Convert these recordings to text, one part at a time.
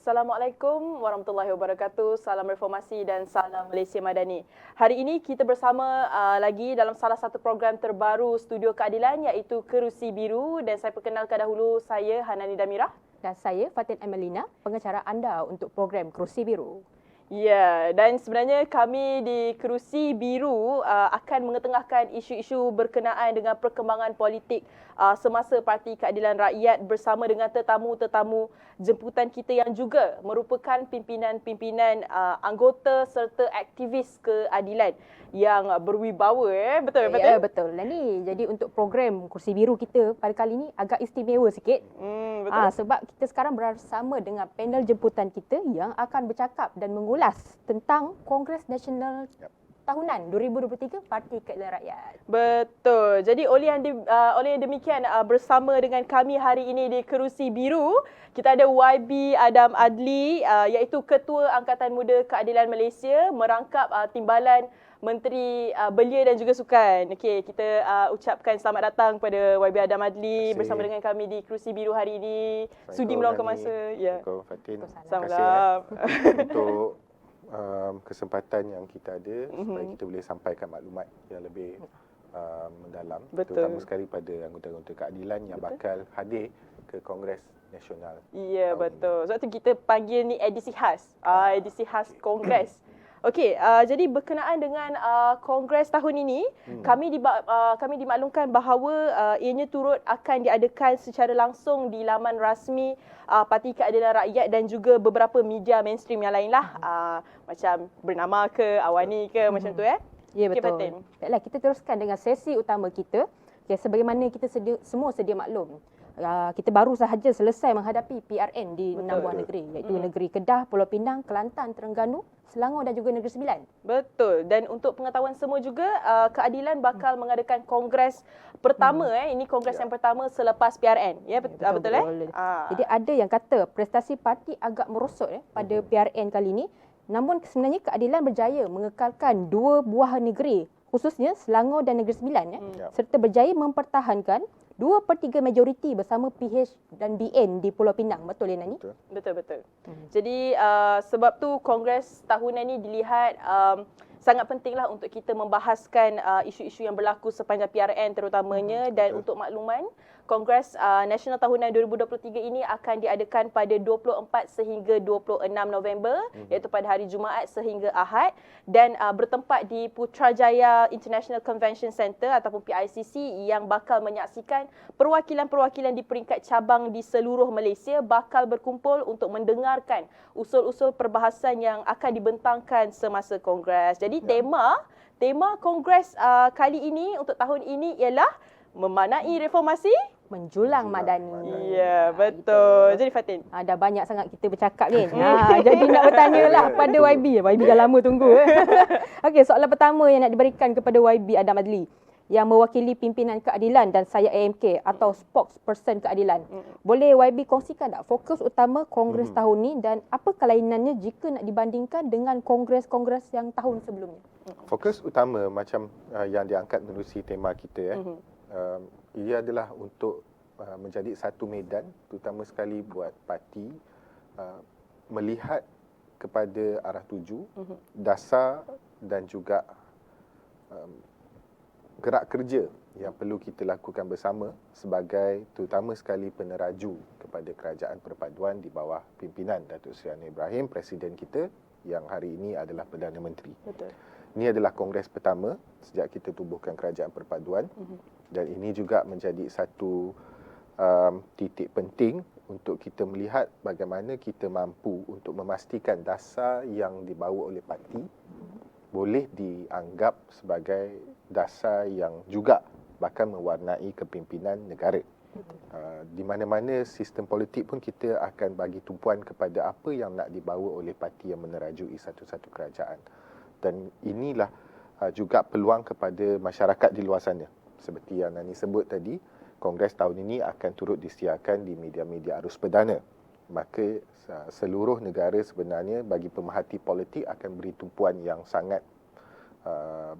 Assalamualaikum warahmatullahi wabarakatuh. Salam reformasi dan salam Malaysia Madani. Hari ini kita bersama lagi dalam salah satu program terbaru Studio Keadilan iaitu Kerusi Biru, dan saya perkenalkan dahulu, saya Hanani Damirah dan saya Fatin Emelina, pengacara anda untuk program Kerusi Biru. Ya, dan sebenarnya kami di Kerusi Biru akan mengetengahkan isu-isu berkenaan dengan perkembangan politik semasa Parti Keadilan Rakyat bersama dengan tetamu-tetamu jemputan kita yang juga merupakan pimpinan-pimpinan anggota serta aktivis keadilan yang berwibawa. Betul, ya, betul. Dan ni jadi untuk program Kerusi Biru kita pada kali ini agak istimewa sikit. Betul. Sebab kita sekarang bersama dengan panel jemputan kita yang akan bercakap dan mengulas tentang Kongres Nasional Tahunan 2023 Parti Keadilan Rakyat. Betul. Jadi oleh yang demikian bersama dengan kami hari ini di Kerusi Biru, kita ada YB Adam Adli iaitu Ketua Angkatan Muda Keadilan Malaysia merangkap Timbalan Menteri Belia dan juga Sukan. Okey, kita ucapkan selamat datang kepada YB Adam Adli bersama dengan kami di Kerusi Biru hari ini. Sudi meluangkan masa. Ya. Assalamualaikum Fatin. Terima kasih untuk kesempatan yang kita ada supaya kita boleh sampaikan maklumat yang lebih mendalam. Betul. Terutama sekali pada anggota-anggota keadilan yang bakal hadir ke Kongres Nasional. Ya, betul. Sebab tu kita panggil ni edisi khas. Edisi khas Kongres. Okey, jadi berkenaan dengan Kongres tahun ini, kami dimaklumkan bahawa ianya turut akan diadakan secara langsung di laman rasmi Parti Keadilan Rakyat dan juga beberapa media mainstream yang lainlah, macam Bernama ke, Awani ke, macam tu Ya, betul. Fatin. Baiklah, kita teruskan dengan sesi utama kita. Okay, sebagaimana kita semua sedia maklum, kita baru sahaja selesai menghadapi PRN di 6 buah negeri, iaitu negeri Kedah, Pulau Pinang, Kelantan, Terengganu, Selangor dan juga Negeri Sembilan. Betul. Dan untuk pengetahuan semua juga, Keadilan bakal mengadakan kongres pertama. Ini kongres yang pertama selepas PRN. Ya, betul. Jadi ada yang kata prestasi parti agak merosot pada PRN kali ini. Namun sebenarnya Keadilan berjaya mengekalkan 2 buah negeri, khususnya Selangor dan Negeri Sembilan, serta berjaya mempertahankan 2/3 majoriti bersama PH dan BN di Pulau Pinang. Betul ya, Nani? Betul. Jadi sebab tu kongres tahunan ni dilihat sangat pentinglah untuk kita membahaskan isu-isu yang berlaku sepanjang PRN terutamanya. Dan untuk makluman, Kongres Nasional Tahunan 2023 ini akan diadakan pada 24 sehingga 26 November, iaitu pada hari Jumaat sehingga Ahad, dan bertempat di Putrajaya International Convention Centre ataupun PICC, yang bakal menyaksikan perwakilan-perwakilan di peringkat cabang di seluruh Malaysia bakal berkumpul untuk mendengarkan usul-usul perbahasan yang akan dibentangkan semasa Kongres. Jadi tema Kongres kali ini untuk tahun ini ialah memanai reformasi menjulang madani. Ya, betul. Jadi Fatin, dah banyak sangat kita bercakap kan. Jadi nak bertanyalah pada YB. YB dah lama tunggu. Okey, soalan pertama yang nak diberikan kepada YB Adam Adli yang mewakili pimpinan keadilan dan saya AMK atau spokesperson keadilan. Boleh YB kongsikan tak fokus utama kongres tahun ni dan apa kelainannya jika nak dibandingkan dengan kongres-kongres yang tahun sebelumnya? Fokus utama macam yang diangkat menerusi tema kita ia adalah untuk menjadi satu medan, terutama sekali buat parti melihat kepada arah tuju, dasar dan juga gerak kerja yang perlu kita lakukan bersama sebagai terutama sekali peneraju kepada kerajaan perpaduan di bawah pimpinan Datuk Seri Anwar Ibrahim, Presiden kita yang hari ini adalah Perdana Menteri. Betul. Ini adalah kongres pertama sejak kita tubuhkan kerajaan perpaduan. Dan ini juga menjadi satu titik penting untuk kita melihat bagaimana kita mampu untuk memastikan dasar yang dibawa oleh parti boleh dianggap sebagai dasar yang juga bakal mewarnai kepimpinan negara. Di mana-mana sistem politik pun kita akan bagi tumpuan kepada apa yang nak dibawa oleh parti yang menerajui satu-satu kerajaan. Dan inilah juga peluang kepada masyarakat di luar sana. Seperti yang Nani sebut tadi, Kongres tahun ini akan turut disiarkan di media-media arus perdana. Maka seluruh negara sebenarnya bagi pemerhati politik akan beri tumpuan yang sangat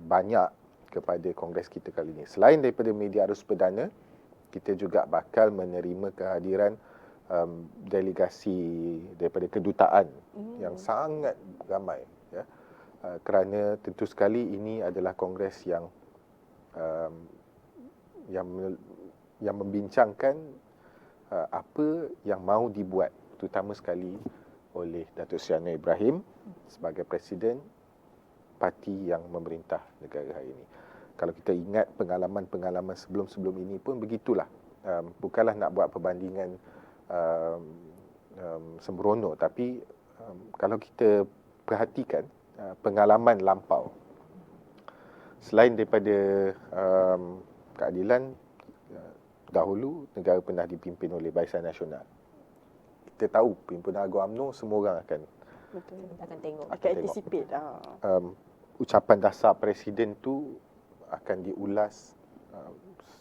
banyak kepada Kongres kita kali ini. Selain daripada media arus perdana, kita juga bakal menerima kehadiran delegasi daripada kedutaan yang sangat ramai, ya. Kerana tentu sekali ini adalah kongres yang membincangkan apa yang mahu dibuat, terutama sekali oleh Datuk Seri Anwar Ibrahim sebagai Presiden parti yang memerintah negara hari ini. Kalau kita ingat pengalaman-pengalaman sebelum-sebelum ini pun begitulah. Bukanlah nak buat perbandingan sembrono, tapi kalau kita perhatikan pengalaman lampau, selain daripada keadilan, dahulu negara pernah dipimpin oleh Barisan Nasional. Kita tahu pimpinan Agung UMNO semua orang akan tengok. Akan anticipate. Ucapan dasar Presiden tu akan diulas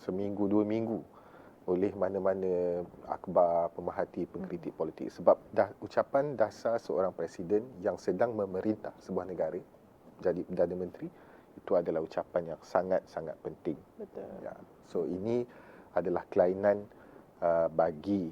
seminggu, 2 minggu oleh mana-mana akhbar, pemerhati, pengkritik politik. Sebab ucapan dasar seorang Presiden yang sedang memerintah sebuah negara, jadi Perdana Menteri, itu adalah ucapan yang sangat-sangat penting. Betul. Ya. So ini adalah kelainan bagi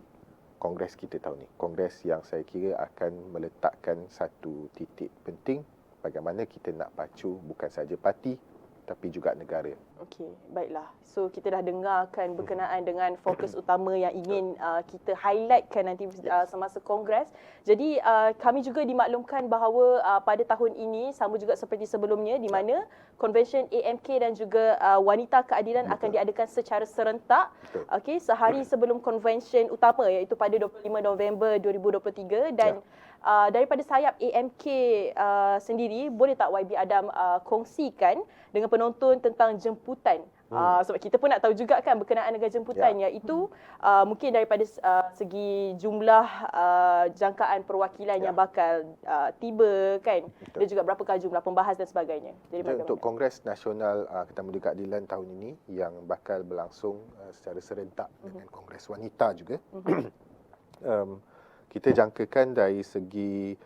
Kongres kita tahun ini. Kongres yang saya kira akan meletakkan satu titik penting bagaimana kita nak pacu bukan sahaja parti tapi juga negara. Okey, baiklah. So kita dah dengarkan berkenaan dengan fokus utama yang ingin kita highlightkan nanti semasa kongres. Jadi kami juga dimaklumkan bahawa pada tahun ini sama juga seperti sebelumnya di mana Convention AMK dan juga Wanita Keadilan akan diadakan secara serentak. Okey, sehari sebelum convention utama iaitu pada 25 November 2023 dan daripada sayap AMK sendiri, boleh tak YB Adam kongsikan dengan penonton tentang jemputan? Sebab kita pun nak tahu juga kan berkenaan dengan jemputan, iaitu mungkin daripada segi jumlah jangkaan perwakilan yang bakal tiba kan. Betul. Dan juga berapakah jumlah pembahas dan sebagainya. Jadi Untuk Kongres Nasional Ketamudi Keadilan tahun ini yang bakal berlangsung secara serentak dengan Kongres Wanita juga, kita jangkakan dari segi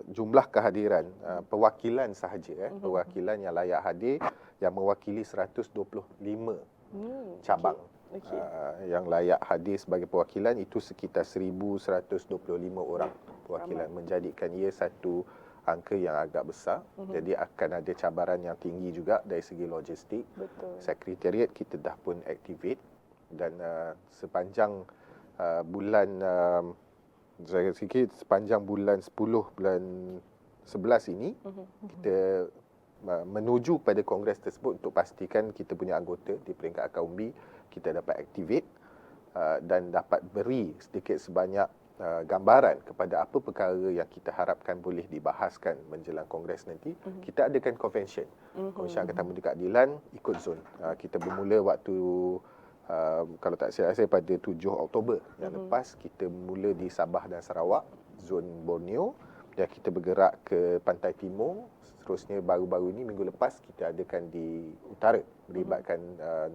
jumlah kehadiran perwakilan sahaja, perwakilan yang layak hadir yang mewakili 125 cabang. Okay. Yang layak hadir sebagai perwakilan itu sekitar 1,125 orang perwakilan, menjadikan ia satu angka yang agak besar. Jadi akan ada cabaran yang tinggi juga dari segi logistik. Betul. Sekretariat kita dah pun activate dan sepanjang bulan saya fikir sepanjang bulan 10 bulan 11 ini kita menuju pada kongres tersebut untuk pastikan kita punya anggota di peringkat akaumbi kita dapat activate dan dapat beri sedikit sebanyak gambaran kepada apa perkara yang kita harapkan boleh dibahaskan menjelang kongres nanti. Kita adakan convention. Convention Angkatan Muda Keadilan ikut zon. Kita bermula waktu kalau tak silap saya pada 7 Oktober yang lepas, kita mula di Sabah dan Sarawak, zon Borneo, dan kita bergerak ke Pantai Timur. Seterusnya baru-baru ini minggu lepas kita adakan di utara, melibatkan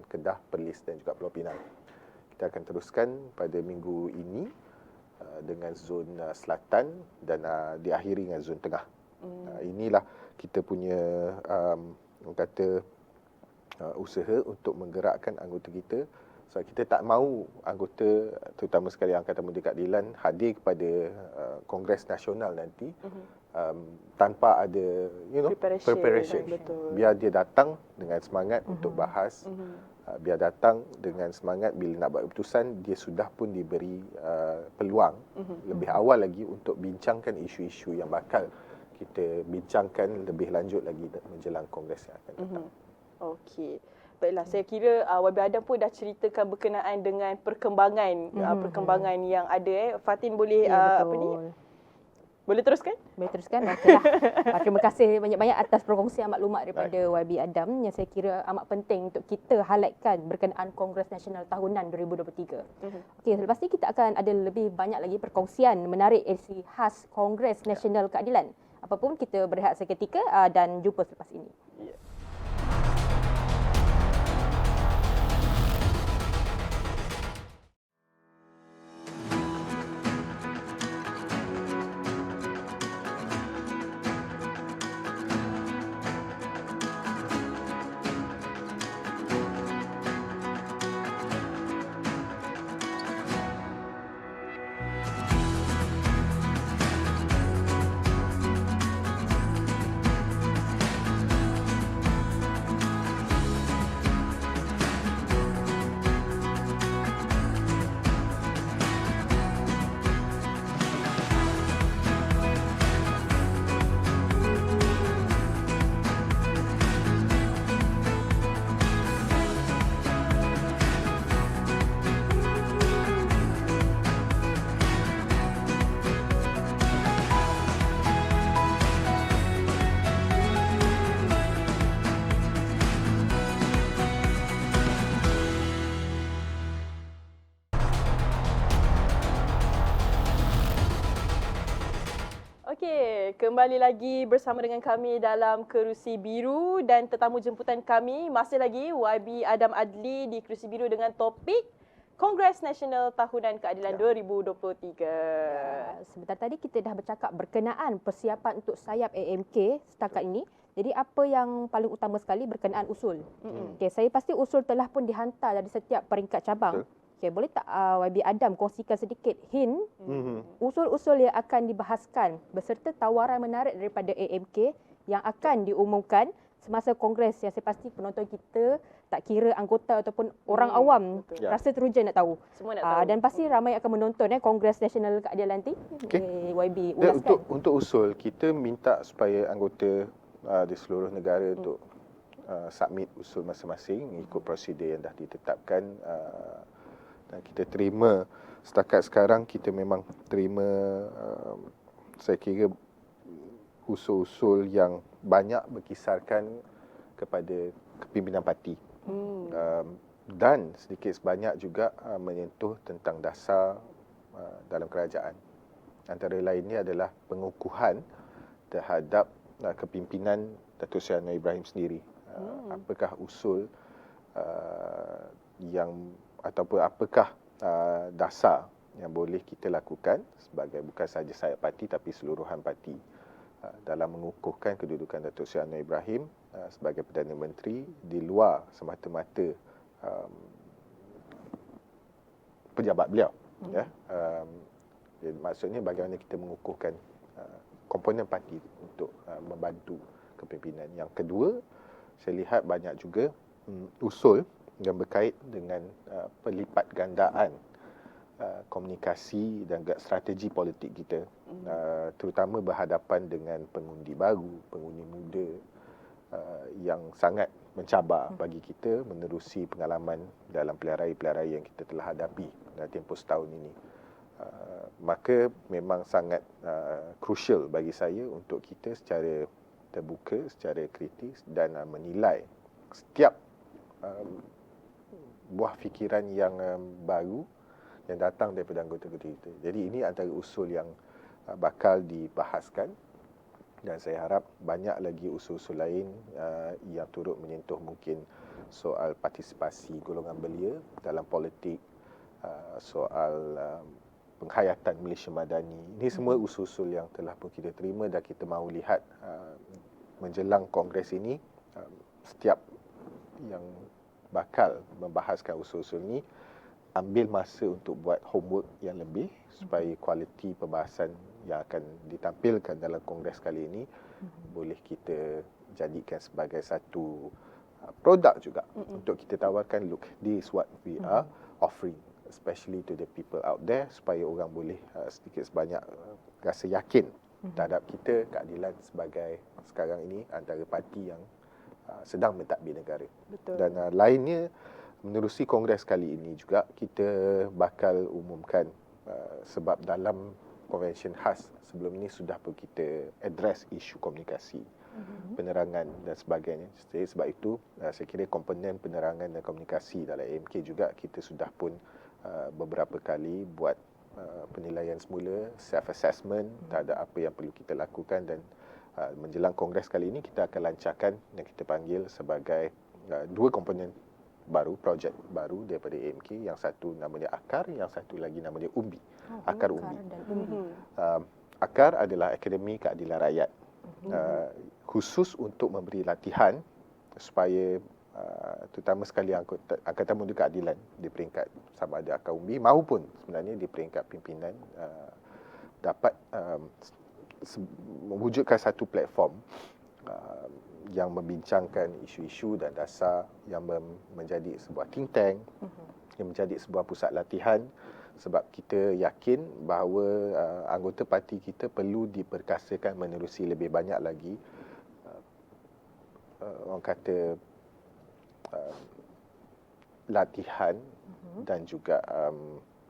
Kedah, Perlis dan juga Pulau Pinang. Kita akan teruskan pada minggu ini dengan zon selatan dan diakhiri dengan zon tengah. Inilah kita punya usaha untuk menggerakkan anggota kita. So, kita tak mahu anggota, terutama sekali Angkatan Muda Keadilan, hadir kepada Kongres Nasional nanti tanpa ada preparation. Betul. Biar dia datang dengan semangat untuk bahas. Biar datang dengan semangat bila nak buat keputusan, dia sudah pun diberi peluang lebih awal lagi untuk bincangkan isu-isu yang bakal kita bincangkan lebih lanjut lagi menjelang Kongres yang akan datang. Okey. Baiklah, saya kira YB Adam pun dah ceritakan berkenaan dengan perkembangan yang ada. Fatin boleh apa ni? Boleh teruskan? Boleh teruskan? Okeylah. Terima kasih banyak-banyak atas perkongsian maklumat daripada YB Adam yang saya kira amat penting untuk kita highlightkan berkenaan Kongres Nasional Tahunan 2023. Okey, selepas ni kita akan ada lebih banyak lagi perkongsian menarik edisi khas Kongres Nasional Keadilan. Apapun, kita berehat seketika dan jumpa selepas ini. Kembali lagi bersama dengan kami dalam Kerusi Biru dan tetamu jemputan kami masih lagi YB Adam Adli di Kerusi Biru dengan topik Kongres Nasional Tahunan Keadilan 2023. Sebentar tadi kita dah bercakap berkenaan persiapan untuk sayap AMK setakat ini. Jadi apa yang paling utama sekali berkenaan usul. Okey, saya pasti usul telah pun dihantar dari setiap peringkat cabang. Okey, boleh tak YB Adam kongsikan sedikit hint usul-usul yang akan dibahaskan beserta tawaran menarik daripada AMK yang akan diumumkan semasa kongres yang saya pasti penonton kita tak kira anggota ataupun orang awam rasa teruja nak tahu. Semua nak tahu. Dan pasti ramai akan menonton Kongres Nasional Keadilan nanti. YB ulaskan. Untuk usul, kita minta supaya anggota di seluruh negara untuk submit usul masing-masing mengikut prosedur yang dah ditetapkan, dan kita terima. Setakat sekarang kita memang terima saya kira usul-usul yang banyak berkisarkan kepada kepimpinan parti. Dan sedikit sebanyak juga menyentuh tentang dasar dalam kerajaan. Antara lainnya adalah pengukuhan terhadap kepimpinan Datuk Seri Anwar Ibrahim sendiri. Apakah usul yang ataupun apakah dasar yang boleh kita lakukan sebagai bukan sahaja sayap parti tapi seluruhan parti dalam mengukuhkan kedudukan Datuk Seri Anwar Ibrahim sebagai Perdana Menteri di luar semata-mata pejabat beliau. Maksudnya bagaimana kita mengukuhkan komponen parti untuk membantu kepimpinan. Yang kedua, saya lihat banyak juga usul yang berkait dengan pelipat gandaan komunikasi dan strategi politik kita, terutama berhadapan dengan pengundi baru, pengundi muda yang sangat mencabar bagi kita menerusi pengalaman dalam pilihan raya yang kita telah hadapi dalam tempoh setahun ini. Maka memang sangat crucial bagi saya untuk kita secara terbuka, secara kritis dan menilai setiap buah fikiran yang baru yang datang daripada anggota kita. Jadi ini antara usul yang bakal dibahaskan dan saya harap banyak lagi usul-usul lain yang turut menyentuh mungkin soal partisipasi golongan belia dalam politik, soal penghayatan Malaysia Madani. Ini semua usul-usul yang telah pun kita terima dan kita mahu lihat menjelang kongres ini setiap yang bakal membahaskan usul-usul ini ambil masa untuk buat homework yang lebih supaya kualiti pembahasan yang akan ditampilkan dalam kongres kali ini boleh kita jadikan sebagai satu produk juga untuk kita tawarkan, look, this is what we are offering especially to the people out there, supaya orang boleh sedikit sebanyak rasa yakin terhadap kita, keadilan sebagai sekarang ini antara parti yang sedang mentadbir negara. Betul. Dan lainnya, menerusi kongres kali ini juga kita bakal umumkan sebab dalam convention khas sebelum ini sudah pun kita address isu komunikasi, penerangan dan sebagainya. Jadi sebab itu saya kira komponen penerangan dan komunikasi dalam AMK juga kita sudah pun beberapa kali buat penilaian semula, self-assessment terhadap apa yang perlu kita lakukan, dan menjelang kongres kali ini kita akan lancarkan yang kita panggil sebagai dua komponen baru, projek baru daripada AMK. Yang satu namanya AKAR, yang satu lagi namanya UMBI. AKAR UMBI. AKAR adalah Akademi Keadilan Rakyat, khusus untuk memberi latihan supaya terutama sekali Angkatan Muda Keadilan di peringkat sama ada AKAR UMBI maupun sebenarnya di peringkat pimpinan dapat mewujudkan satu platform yang membincangkan isu-isu dan dasar yang menjadi sebuah think tank, yang menjadi sebuah pusat latihan, sebab kita yakin bahawa anggota parti kita perlu diperkasakan menerusi lebih banyak lagi orang kata latihan dan juga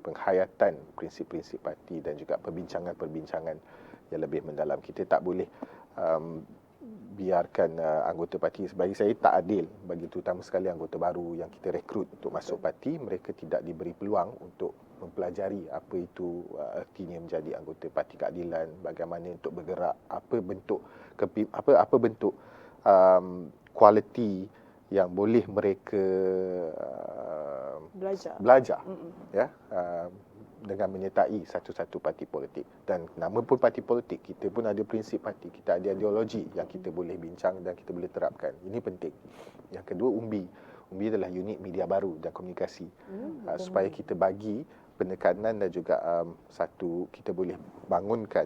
penghayatan prinsip-prinsip parti dan juga perbincangan-perbincangan yang lebih mendalam. Kita tak boleh biarkan anggota parti, bagi saya tak adil bagi terutama sekali anggota baru yang kita rekrut untuk masuk parti, mereka tidak diberi peluang untuk mempelajari apa itu artinya menjadi anggota Parti Keadilan, bagaimana untuk bergerak, apa bentuk kualiti yang boleh mereka belajar ya, dengan menyertai satu-satu parti politik. Dan nama pun parti politik, kita pun ada prinsip parti, kita ada ideologi yang kita boleh bincang dan kita boleh terapkan. Ini penting. Yang kedua, UMBI adalah unit media baru dan komunikasi, supaya kita bagi penekanan dan juga kita boleh bangunkan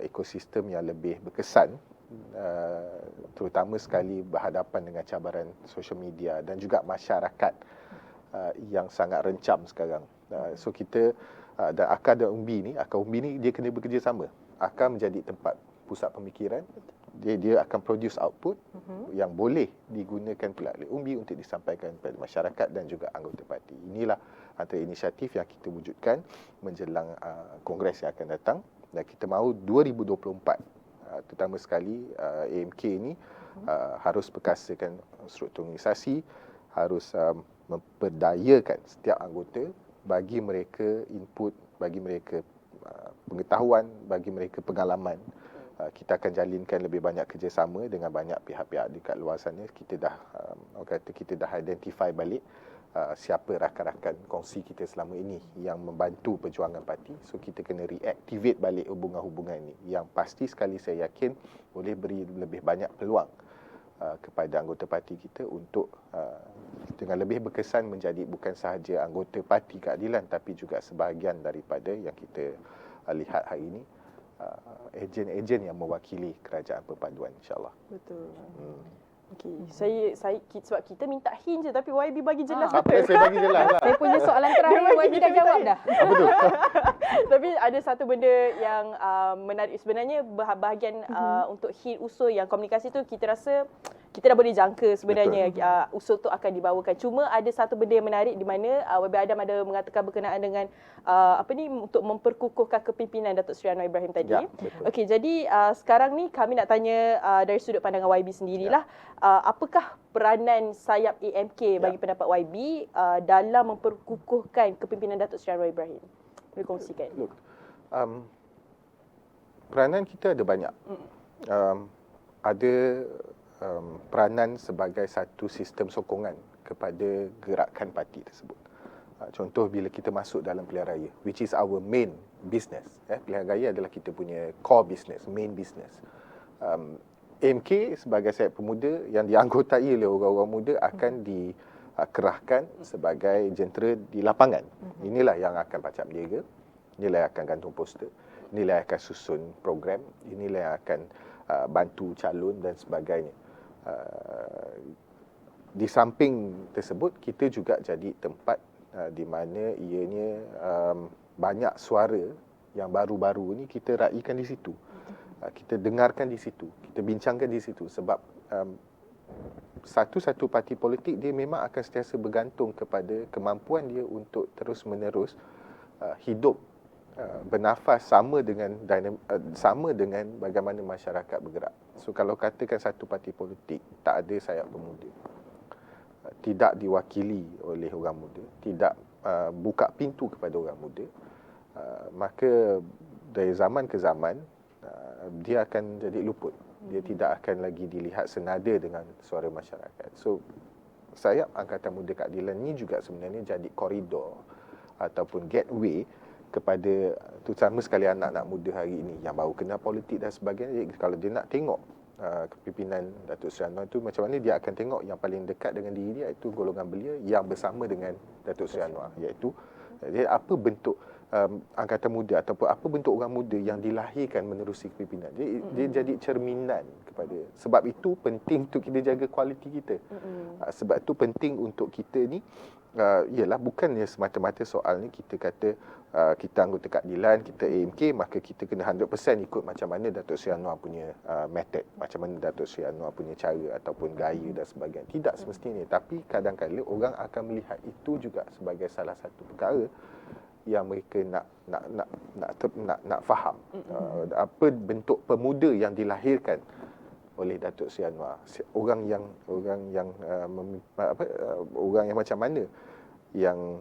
ekosistem yang lebih berkesan, terutama sekali berhadapan dengan cabaran social media dan juga masyarakat yang sangat rencam sekarang. So kita dan akar dan UMBI ni dia kena bekerjasama. Akar menjadi tempat pusat pemikiran. Dia akan produce output yang boleh digunakan pula oleh UMBI untuk disampaikan kepada masyarakat dan juga anggota parti. Inilah antara inisiatif yang kita wujudkan menjelang kongres yang akan datang, dan kita mahu 2024 terutama sekali AMK ini harus perkasakan struktur organisasi, harus memperdayakan setiap anggota, bagi mereka input, bagi mereka pengetahuan, bagi mereka pengalaman. Kita akan jalinkan lebih banyak kerjasama dengan banyak pihak-pihak dekat luar sana. Kita dah identify balik siapa rakan-rakan kongsi kita selama ini yang membantu perjuangan parti. So kita kena reactivate balik hubungan-hubungan ini, yang pasti sekali saya yakin boleh beri lebih banyak peluang kepada anggota parti kita untuk dengan lebih berkesan menjadi bukan sahaja anggota Parti Keadilan, tapi juga sebahagian daripada yang kita lihat hari ini, ejen-ejen yang mewakili kerajaan perpaduan, insyaAllah. Betul. Okey, saya sebab kita minta hint je, tapi YB bagi jelas Apa betul. saya bagi jelas lah. Saya punya soalan terakhir YB dah jawab dah. Betul. Tapi ada satu benda yang menarik sebenarnya, bahagian untuk hint usul yang komunikasi tu, kita rasa kita dah boleh jangka sebenarnya usul tu akan dibawakan. Cuma ada satu benda yang menarik di mana YB Adam ada mengatakan berkenaan dengan untuk memperkukuhkan kepimpinan Datuk Seri Anwar Ibrahim tadi. Ya, betul. Okey, jadi sekarang ni kami nak tanya dari sudut pandangan YB sendirilah, apakah peranan sayap AMK bagi pendapat YB dalam memperkukuhkan kepimpinan Datuk Seri Anwar Ibrahim? Boleh kongsikan. Look, peranan kita ada banyak. Ada peranan sebagai satu sistem sokongan kepada gerakan parti tersebut. Contoh bila kita masuk dalam pilihan raya, which is our main business. Pilihan raya adalah kita punya core business, main business. AMK sebagai sayap pemuda yang dianggotai oleh orang-orang muda akan dikerahkan sebagai jentera di lapangan. Inilah yang akan pacak berniaga, inilah yang akan gantung poster, inilah yang akan susun program, inilah yang akan bantu calon dan sebagainya. Di samping tersebut, kita juga jadi tempat di mana ianya banyak suara yang baru-baru ni kita raikan di situ. Kita dengarkan di situ, kita bincangkan di situ, sebab satu-satu parti politik dia memang akan sentiasa bergantung kepada kemampuan dia untuk terus-menerus hidup, bernafas sama dengan bagaimana masyarakat bergerak. So kalau katakan satu parti politik tak ada sayap pemuda, tidak diwakili oleh orang muda, tidak buka pintu kepada orang muda, maka dari zaman ke zaman dia akan jadi luput. Dia tidak akan lagi dilihat senada dengan suara masyarakat. So sayap Angkatan Muda Keadilan ni juga sebenarnya jadi koridor ataupun gateway kepada terutama sekali anak-anak muda hari ini yang baru kenal politik dan sebagainya. Kalau dia nak tengok kepimpinan Datuk Seri Anwar itu macam mana, dia akan tengok yang paling dekat dengan diri dia, iaitu golongan belia yang bersama dengan Datuk Seri Anwar, iaitu apa bentuk angkatan muda ataupun apa bentuk orang muda yang dilahirkan menerusi kepimpinan. Dia jadi cerminan kepada. Sebab itu penting untuk kita jaga kualiti kita. Sebab itu penting untuk kita ni ialah bukannya semata-mata soal ni kita kata kita anggota keadilan, kita AMK, maka kita kena 100% ikut macam mana Datuk Seri Anwar punya method, macam mana Datuk Seri Anwar punya cara ataupun gaya dan sebagainya. Tidak semestinya, tapi kadang-kadang orang akan melihat itu juga sebagai salah satu perkara yang mereka nak faham. Apa bentuk pemuda yang dilahirkan oleh Datuk Seri Anwar, orang yang macam mana yang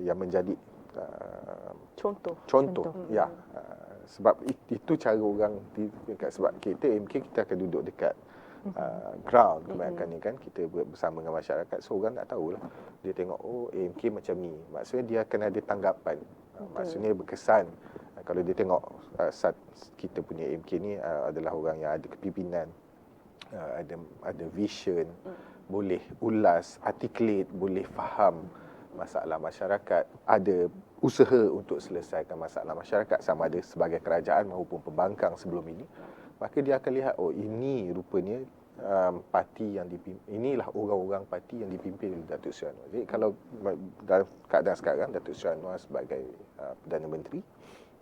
yang menjadi Contoh. contoh. Ya, sebab itu cara orang sebab kita AMK kita akan duduk dekat ground kebanyakan ni kan, kita bersama dengan masyarakat, so orang tak tahulah, dia tengok oh AMK macam ni, maksudnya dia akan ada tanggapan, maksudnya berkesan. Kalau dia tengok kita punya AMK ni adalah orang yang ada kepimpinan, ada vision, boleh ulas, articulate, boleh faham masalah masyarakat, ada usaha untuk selesaikan masalah masyarakat, sama ada sebagai kerajaan maupun pembangkang sebelum ini, maka dia akan lihat oh ini rupanya parti yang dipimpin, inilah orang-orang parti yang dipimpin oleh Datuk Seri Anwar. Jadi kalau dalam keadaan sekarang Datuk Seri Anwar sebagai Perdana Menteri,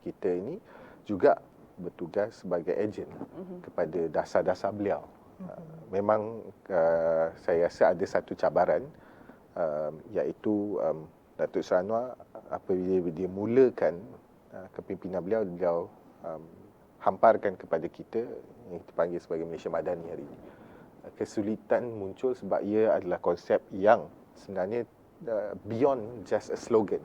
kita ini juga bertugas sebagai ejen kepada dasar-dasar beliau. Memang saya rasa ada satu cabaran, iaitu Datuk Seri Anwar apabila dia mulakan kepimpinan beliau hamparkan kepada kita yang kita panggil sebagai Malaysia Madani hari ini. Kesulitan muncul sebab ia adalah konsep yang sebenarnya beyond just a slogan.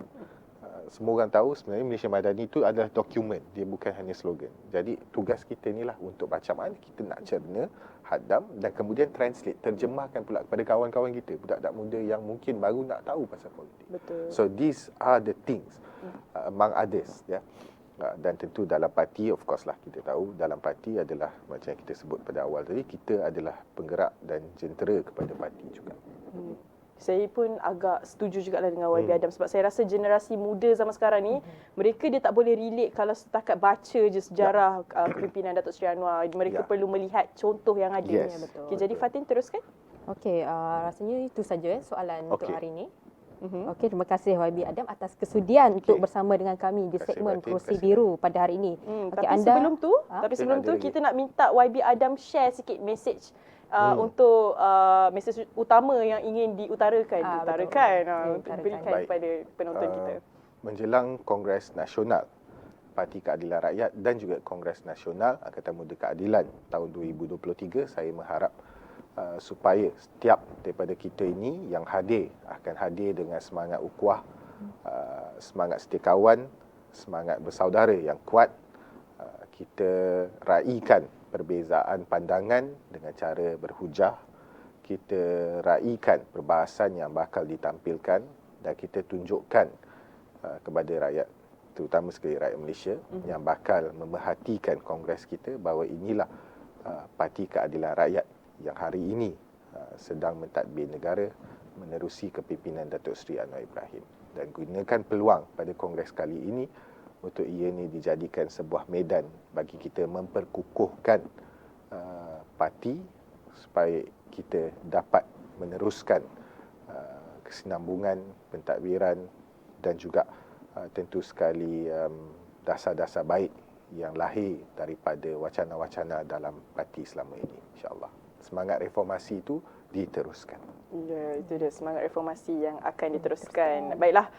Semua orang tahu sebenarnya Malaysia Madani itu adalah dokumen, dia bukan hanya slogan. Jadi tugas kita inilah untuk macam mana kita nak cerna, hadam dan kemudian translate, terjemahkan pula kepada kawan-kawan kita, budak-budak muda yang mungkin baru nak tahu pasal politik. Betul. So these are the things among others, ya. Dan tentu dalam parti, of course lah kita tahu dalam parti adalah macam yang kita sebut pada awal tadi, kita adalah penggerak dan jentera kepada parti juga. Saya pun agak setuju jugalah dengan YB Adam, sebab saya rasa generasi muda zaman sekarang ni, mereka dia tak boleh relate kalau setakat baca je sejarah kepimpinan Datuk Seri Anwar. Mereka perlu melihat contoh yang ada. Yes. Betul. Okay, jadi Fatin teruskan. Okey, rasanya itu saja soalan untuk hari ini. Okey, terima kasih YB Adam atas kesudian untuk bersama dengan kami di segmen Kerusi Biru pada hari ini. Tapi sebelum tu kita nak minta YB Adam share sikit message untuk mesej utama yang ingin diutarakan, berikan kepada penonton kita. Menjelang Kongres Nasional Parti Keadilan Rakyat dan juga Kongres Nasional Angkatan Muda Keadilan tahun 2023, saya mengharap supaya setiap daripada kita ini yang hadir akan hadir dengan semangat ukhuwah, semangat setia kawan, semangat bersaudara yang kuat. Kita raikan perbezaan pandangan dengan cara berhujah. Kita raikan perbahasan yang bakal ditampilkan dan kita tunjukkan kepada rakyat, terutama sekali rakyat Malaysia yang bakal memerhatikan kongres kita bahawa inilah Parti Keadilan Rakyat yang hari ini sedang mentadbir negara menerusi kepimpinan Datuk Seri Anwar Ibrahim, dan gunakan peluang pada kongres kali ini untuk ia ini dijadikan sebuah medan bagi kita memperkukuhkan parti supaya kita dapat meneruskan kesinambungan pentadbiran dan juga tentu sekali dasar-dasar baik yang lahir daripada wacana-wacana dalam parti selama ini, insya-Allah. Semangat reformasi itu diteruskan. Ya, itu dia semangat reformasi yang akan diteruskan. Baiklah,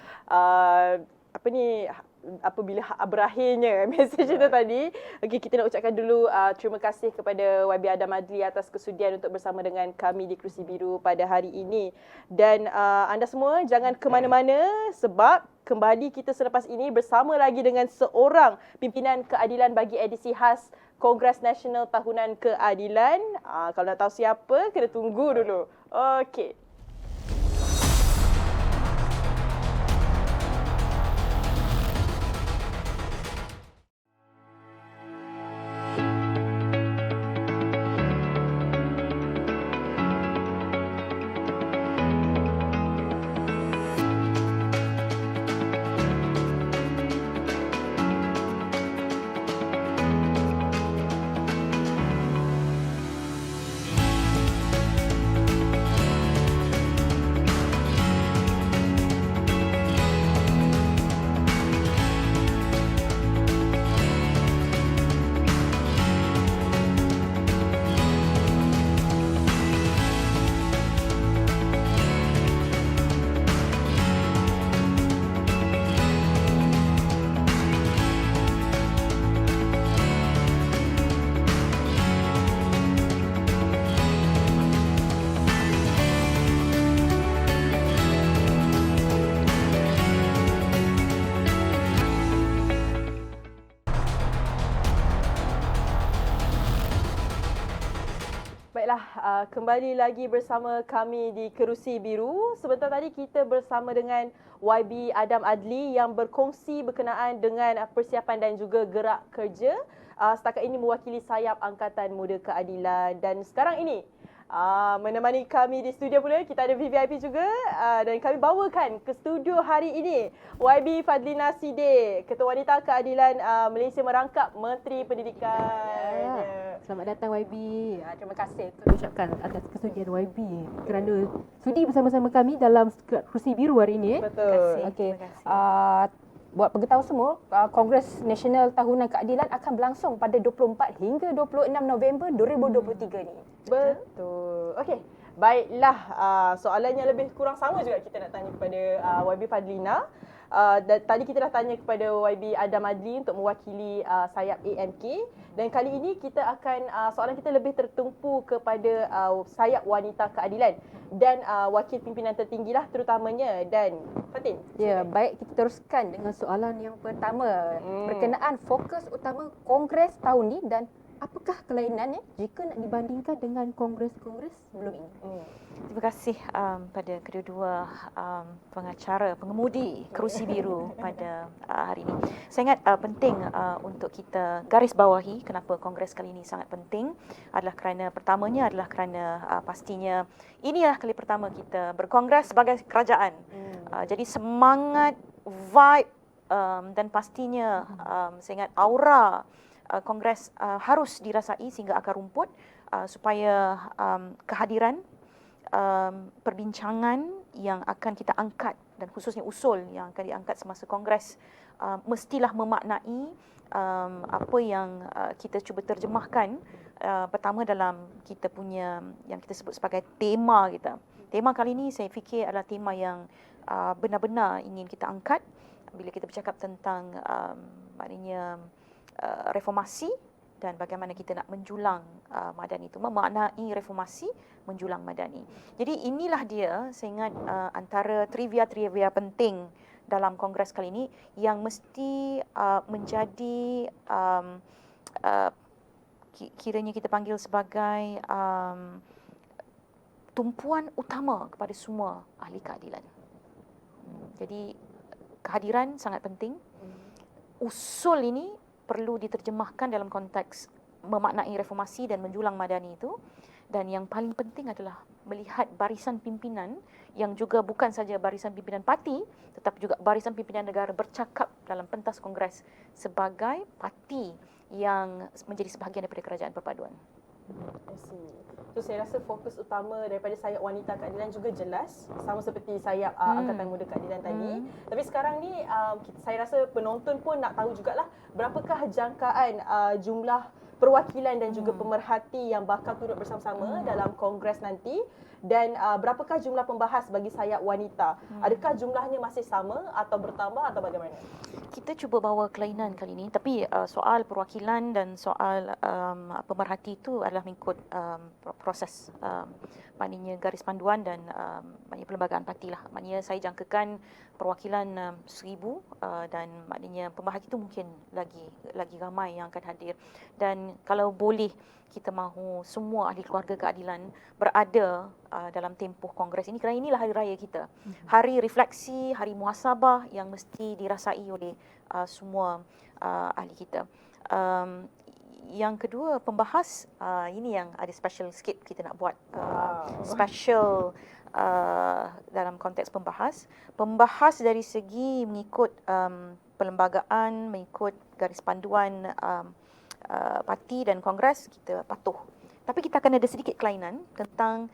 apabila berakhirnya mesej itu tadi, okey, kita nak ucapkan dulu terima kasih kepada YB Adam Adli atas kesudian untuk bersama dengan kami di Kerusi Biru pada hari ini. Dan anda semua jangan ke mana-mana sebab kembali kita selepas ini bersama lagi dengan seorang pimpinan keadilan bagi edisi khas Kongres Nasional Tahunan Keadilan. Kalau nak tahu siapa, kena tunggu dulu. Okey. Baiklah, kembali lagi bersama kami di Kerusi Biru. Sebentar tadi kita bersama dengan YB Adam Adli yang berkongsi berkenaan dengan persiapan dan juga gerak kerja setakat ini mewakili sayap Angkatan Muda Keadilan. Dan sekarang ini menemani kami di studio pula, kita ada VVIP juga dan kami bawakan ke studio hari ini YB Fadlina Siddiq, Ketua Wanita Keadilan Malaysia merangkap Menteri Pendidikan. Selamat datang YB. Terima kasih untuk ucapkan atas kesudian YB kerana sudi bersama-sama kami dalam Kerusi Biru hari ini. Betul. Okey. Buat pengetahuan semua, Kongres Nasional Tahunan Keadilan akan berlangsung pada 24 hingga 26 November 2023 ni. Betul. Okey. Baiklah, soalan yang lebih kurang sama juga kita nak tanya kepada YB Fadlina. Tadi kita dah tanya kepada YB Adam Adli untuk mewakili sayap AMK, dan kali ini kita akan soalan kita lebih tertumpu kepada sayap wanita keadilan dan wakil pimpinan tertinggilah terutamanya. Dan Fatin. Ya, baik, kita teruskan dengan soalan yang pertama berkenaan fokus utama Kongres tahun ni dan apakah kelainannya jika nak dibandingkan dengan kongres-kongres sebelum ini? Terima kasih pada kedua-dua pengemudi Kerusi Biru pada hari ini. Saya ingat penting untuk kita garis bawahi kenapa kongres kali ini sangat penting adalah kerana pertamanya adalah kerana pastinya inilah kali pertama kita berkongres sebagai kerajaan. Jadi semangat, vibe dan pastinya saya ingat aura kongres harus dirasai sehingga akar rumput supaya kehadiran perbincangan yang akan kita angkat dan khususnya usul yang akan diangkat semasa kongres mestilah memaknai apa yang kita cuba terjemahkan pertama dalam kita punya yang kita sebut sebagai tema kita. Tema kali ini saya fikir adalah tema yang benar-benar ingin kita angkat bila kita bercakap tentang maknanya reformasi dan bagaimana kita nak menjulang madani itu, memaknai reformasi menjulang madani. Jadi inilah dia, saya ingat antara trivia-trivia penting dalam kongres kali ini yang mesti menjadi kiranya kita panggil sebagai tumpuan utama kepada semua ahli keadilan. Jadi kehadiran sangat penting. Usul ini perlu diterjemahkan dalam konteks memaknai reformasi dan menjulang madani itu, dan yang paling penting adalah melihat barisan pimpinan yang juga bukan saja barisan pimpinan parti tetapi juga barisan pimpinan negara bercakap dalam pentas kongres sebagai parti yang menjadi sebahagian daripada kerajaan perpaduan. So saya rasa fokus utama daripada sayap wanita keadilan juga jelas, sama seperti sayap Angkatan Muda Keadilan tadi. Tapi sekarang ni saya rasa penonton pun nak tahu jugalah berapakah jangkaan jumlah perwakilan dan juga pemerhati yang bakal turut bersama-sama dalam kongres nanti, dan berapakah jumlah pembahas bagi sayap wanita? Adakah jumlahnya masih sama atau bertambah atau bagaimana? Kita cuba bawa kelainan kali ini, tapi soal perwakilan dan soal pemerhati itu adalah mengikut proses maknanya garis panduan dan maknanya perlembagaan parti lah. Maknanya saya jangkakan perwakilan 1,000 dan maknanya pemerhati itu mungkin lagi ramai yang akan hadir. Dan kalau boleh kita mahu semua ahli keluarga keadilan berada dalam tempoh kongres ini, kerana inilah hari raya kita. Hari refleksi, hari muhasabah yang mesti dirasai oleh semua ahli kita. Yang kedua, pembahas, ini yang ada special sikit kita nak buat. Special dalam konteks pembahas. Pembahas dari segi mengikut perlembagaan, mengikut garis panduan parti dan kongres, kita patuh. Tapi kita akan ada sedikit kelainan tentang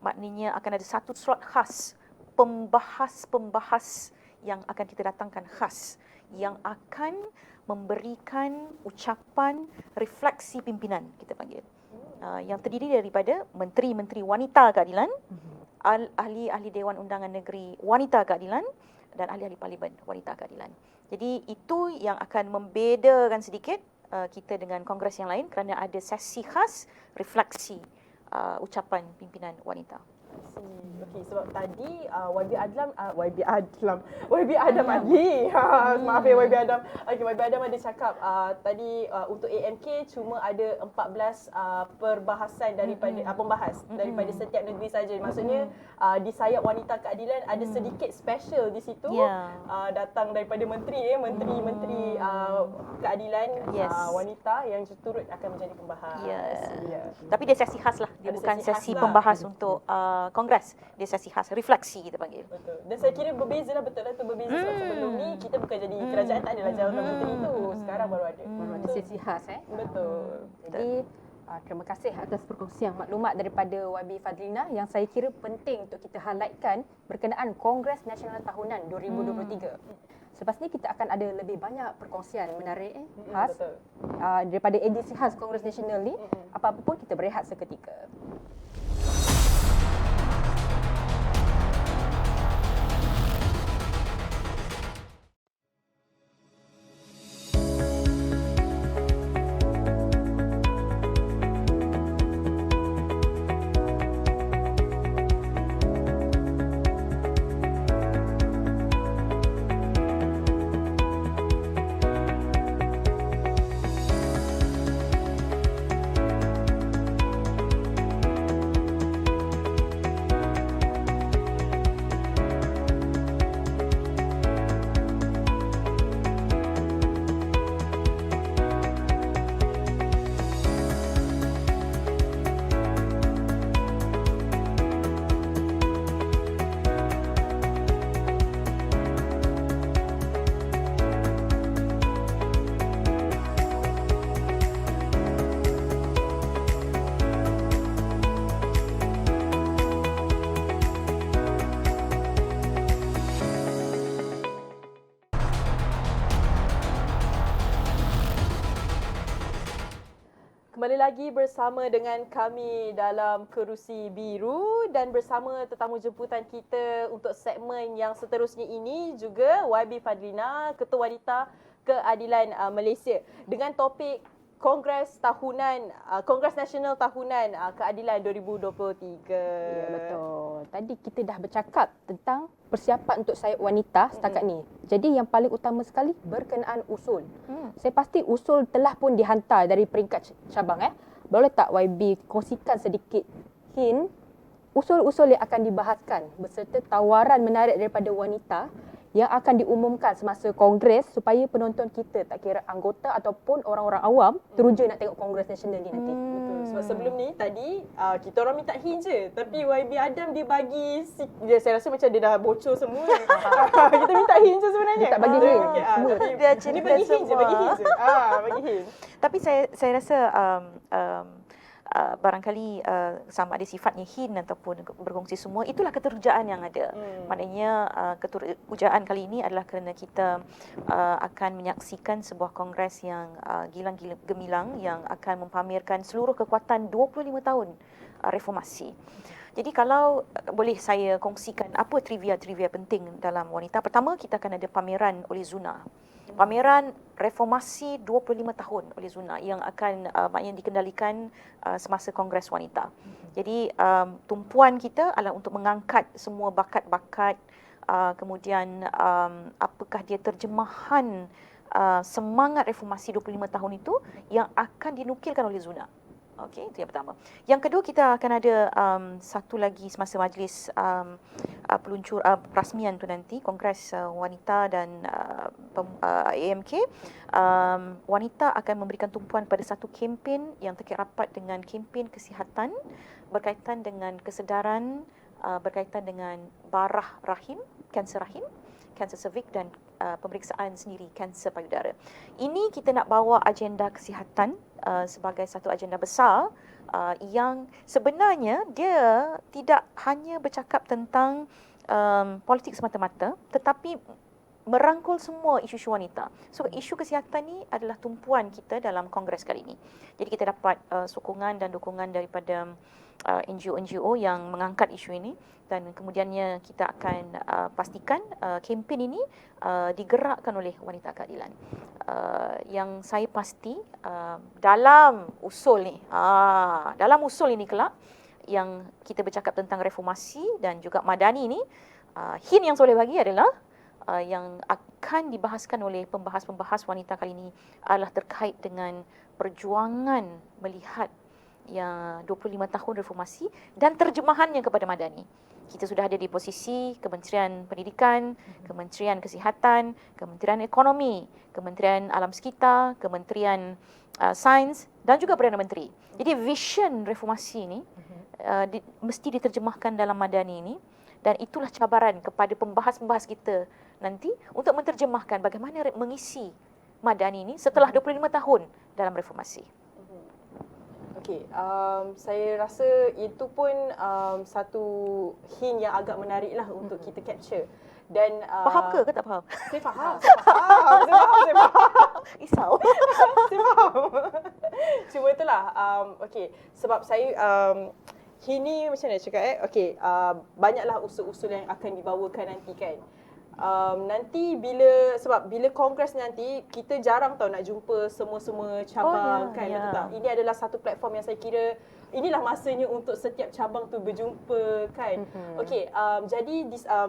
maknanya akan ada satu slot khas pembahas-pembahas yang akan kita datangkan khas yang akan memberikan ucapan refleksi pimpinan, kita panggil, yang terdiri daripada menteri-menteri wanita keadilan, ahli-ahli Dewan Undangan Negeri wanita keadilan dan ahli-ahli parlimen wanita keadilan. Jadi itu yang akan membedakan sedikit kita dengan kongres yang lain, kerana ada sesi khas refleksi ucapan pimpinan wanita. Okey, sebab tadi YB Adam Adli. Maaf ya YB Adam. Okey, YB Adam ada cakap tadi untuk AMK cuma ada 14 perbahasan daripada pembahas daripada setiap negeri saja. Maksudnya di sayap wanita keadilan ada sedikit special di situ. Datang daripada menteri keadilan wanita yang turut akan menjadi pembahas. Tapi dia sesi khas lah. Dia Ada bukan sesi khas sesi lah. pembahas untuk kongres. Dia sesi khas, refleksi kita panggil. Betul. Dan saya kira berbeza lah, betul lah tu berbeza. Sebab sebelum ni kita bukan jadi kerajaan, tak adalah jawatan menteri tu. Sekarang baru ada. Ada sesi khas Betul. Jadi terima kasih atas perkongsian maklumat daripada YB Fadlina yang saya kira penting untuk kita highlightkan berkenaan Kongres Nasional Tahunan 2023. Selepas ni kita akan ada lebih banyak perkongsian menarik khas Betul. daripada edisi khas Kongres Nasional ni. Apa-apa pun kita berehat seketika. Kembali lagi bersama dengan kami dalam Kerusi Biru dan bersama tetamu jemputan kita untuk segmen yang seterusnya ini juga YB Fadlina, Ketua Wanita Keadilan Malaysia dengan topik Kongres Nasional Tahunan Keadilan 2023. Ya, betul. Tadi kita dah bercakap tentang persiapan untuk sayap wanita setakat ni. Jadi yang paling utama sekali berkenaan usul. Saya pasti usul telah pun dihantar dari peringkat cabang. Boleh tak YB kongsikan sedikit hint usul-usul yang akan dibahaskan beserta tawaran menarik daripada wanita yang akan diumumkan semasa kongres supaya penonton kita, tak kira anggota ataupun orang-orang awam, teruja nak tengok kongres nasional ni nanti. Betul. Sebab sebelum ni tadi kita orang minta hint je, tapi YB Adam dia bagi saya rasa macam dia dah bocor semua. Kita minta hint je sebenarnya. Dia tak bagi hint. Semua. Dia cerita Dia bagi hint je, semua. bagi hint je. Bagi hint. Tapi saya rasa barangkali sama ada sifatnya hint ataupun berkongsi semua, itulah keterujaan yang ada. Maknanya keterujaan kali ini adalah kerana kita akan menyaksikan sebuah kongres yang gilang gemilang yang akan mempamerkan seluruh kekuatan 25 tahun reformasi. Jadi kalau boleh saya kongsikan apa trivia-trivia penting dalam wanita. Pertama, kita akan ada pameran oleh Zuna. Pameran reformasi 25 tahun oleh Zuna yang akan maknanya dikendalikan semasa Kongres Wanita. Jadi tumpuan kita adalah untuk mengangkat semua bakat-bakat, kemudian apakah dia terjemahan semangat reformasi 25 tahun itu yang akan dinukilkan oleh Zuna. Okey, itu yang pertama. Yang kedua, kita akan ada satu lagi semasa majlis peluncur perasmian tu nanti, Kongres Wanita dan AMK. Wanita akan memberikan tumpuan pada satu kempen yang terkait rapat dengan kempen kesihatan berkaitan dengan kesedaran, berkaitan dengan barah rahim, kanser rahim, kanser cervix dan pemeriksaan sendiri kanser payudara. Ini kita nak bawa agenda kesihatan sebagai satu agenda besar yang sebenarnya dia tidak hanya bercakap tentang politik semata-mata, tetapi merangkul semua isu-isu wanita. So isu kesihatan ni adalah tumpuan kita dalam kongres kali ini. Jadi kita dapat sokongan dan dukungan daripada NGO-NGO yang mengangkat isu ini dan kemudiannya kita akan pastikan kempen ini digerakkan oleh wanita keadilan. Yang saya pasti dalam usul ni, dalam usul ini kelak yang kita bercakap tentang reformasi dan juga madani ni, hint yang saya boleh bagi adalah yang akan dibahaskan oleh pembahas-pembahas wanita kali ini adalah terkait dengan perjuangan melihat yang 25 tahun reformasi dan terjemahannya kepada madani. Kita sudah ada di posisi Kementerian Pendidikan, Kementerian Kesihatan, Kementerian Ekonomi, Kementerian Alam Sekitar, Kementerian Sains dan juga Perdana Menteri. Jadi vision reformasi ini mesti diterjemahkan dalam madani ini, dan itulah cabaran kepada pembahas-pembahas kita nanti untuk menterjemahkan bagaimana mengisi madani ini setelah 25 tahun dalam reformasi. Okey, saya rasa itu pun satu hint yang agak menarik lah untuk kita capture. Dan Faham ke tak faham? Saya faham, saya faham, saya faham. Risau. Saya faham. Cuma itulah, okey, sebab saya ini macam mana cakap okey, banyaklah usul-usul yang akan dibawakan nanti kan. Nanti bila kongres nanti kita jarang tahu nak jumpa semua cabang kan, betul tak? Ini adalah satu platform yang saya kira inilah masanya untuk setiap cabang tu berjumpa kan. Okey, jadi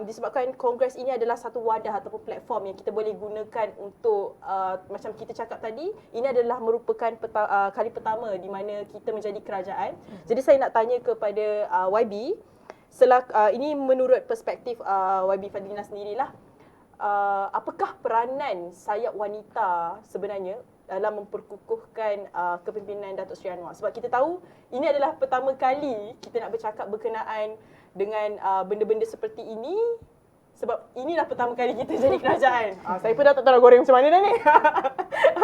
disebabkan kongres ini adalah satu wadah ataupun platform yang kita boleh gunakan untuk macam kita cakap tadi, ini adalah merupakan kali pertama di mana kita menjadi kerajaan. Jadi saya nak tanya kepada YB, ini menurut perspektif YB Fadlina sendirilah, apakah peranan sayap wanita sebenarnya dalam memperkukuhkan kepimpinan Datuk Seri Anwar? Sebab kita tahu ini adalah pertama kali kita nak bercakap berkenaan dengan benda-benda seperti ini, sebab inilah pertama kali kita jadi kerajaan. Saya pun dah tak tahu nak goreng macam mana dah ni.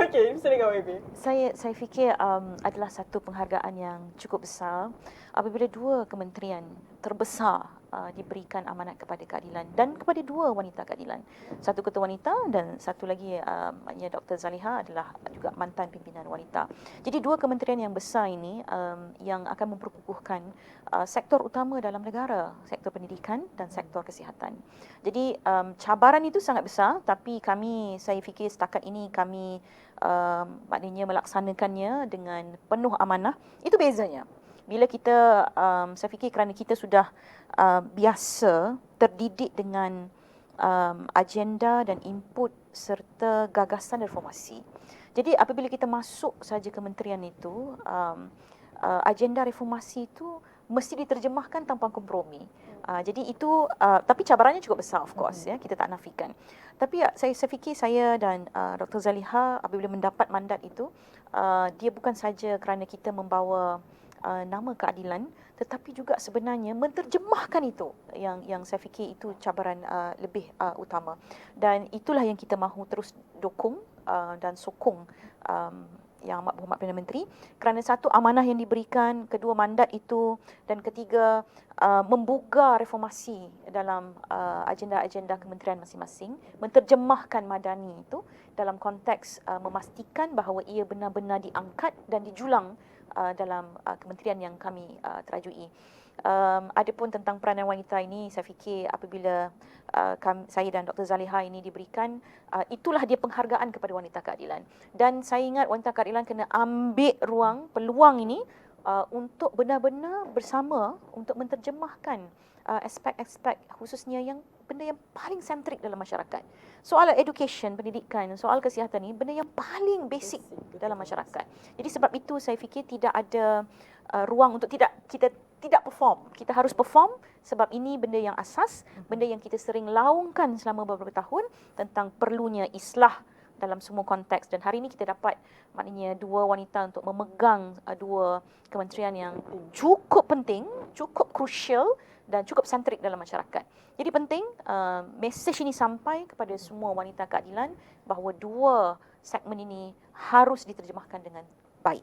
Okey, silakan YB. Saya fikir adalah satu penghargaan yang cukup besar apabila dua kementerian terbesar diberikan amanat kepada keadilan dan kepada dua wanita keadilan. Satu ketua wanita dan satu lagi maknanya Dr. Zaliha adalah juga mantan pimpinan wanita. Jadi dua kementerian yang besar ini yang akan memperkukuhkan sektor utama dalam negara, sektor pendidikan dan sektor kesihatan. Jadi cabaran itu sangat besar, tapi saya fikir setakat ini kami maknanya melaksanakannya dengan penuh amanah. Itu bezanya. Bila kita, saya fikir kerana kita sudah biasa terdidik dengan agenda dan input serta gagasan reformasi. Jadi apabila kita masuk saja kementerian itu, agenda reformasi itu mesti diterjemahkan tanpa kompromi. Jadi itu, tapi cabarannya cukup besar of course, ya, kita tak nafikan. Tapi saya fikir saya dan Dr. Zaliha apabila mendapat mandat itu, dia bukan saja kerana kita membawa nama keadilan, tetapi juga sebenarnya menterjemahkan itu yang saya fikir itu cabaran lebih utama. Dan itulah yang kita mahu terus dukung dan sokong Yang Amat Berhormat Perdana Menteri, kerana satu, amanah yang diberikan, kedua, mandat itu, dan ketiga, membuka reformasi dalam agenda-agenda kementerian masing-masing, menterjemahkan madani itu dalam konteks memastikan bahawa ia benar-benar diangkat dan dijulang dalam kementerian yang kami terajui. Adapun tentang peranan wanita ini, saya fikir apabila saya dan Dr. Zaliha ini diberikan, itulah dia penghargaan kepada wanita keadilan. Dan saya ingat wanita keadilan kena ambil peluang ini untuk benar-benar bersama untuk menterjemahkan aspek-aspek khususnya benda yang paling sentrik dalam masyarakat. Soal education, pendidikan, soal kesihatan ni benda yang paling basic dalam masyarakat. Jadi sebab itu saya fikir tidak ada ruang untuk kita tidak perform. Kita harus perform sebab ini benda yang asas, benda yang kita sering laungkan selama beberapa tahun tentang perlunya islah dalam semua konteks. Dan hari ini kita dapat maknanya dua wanita untuk memegang dua kementerian yang cukup penting, cukup crucial dan cukup sentrik dalam masyarakat. Jadi penting mesej ini sampai kepada semua wanita keadilan bahawa dua segmen ini harus diterjemahkan dengan baik.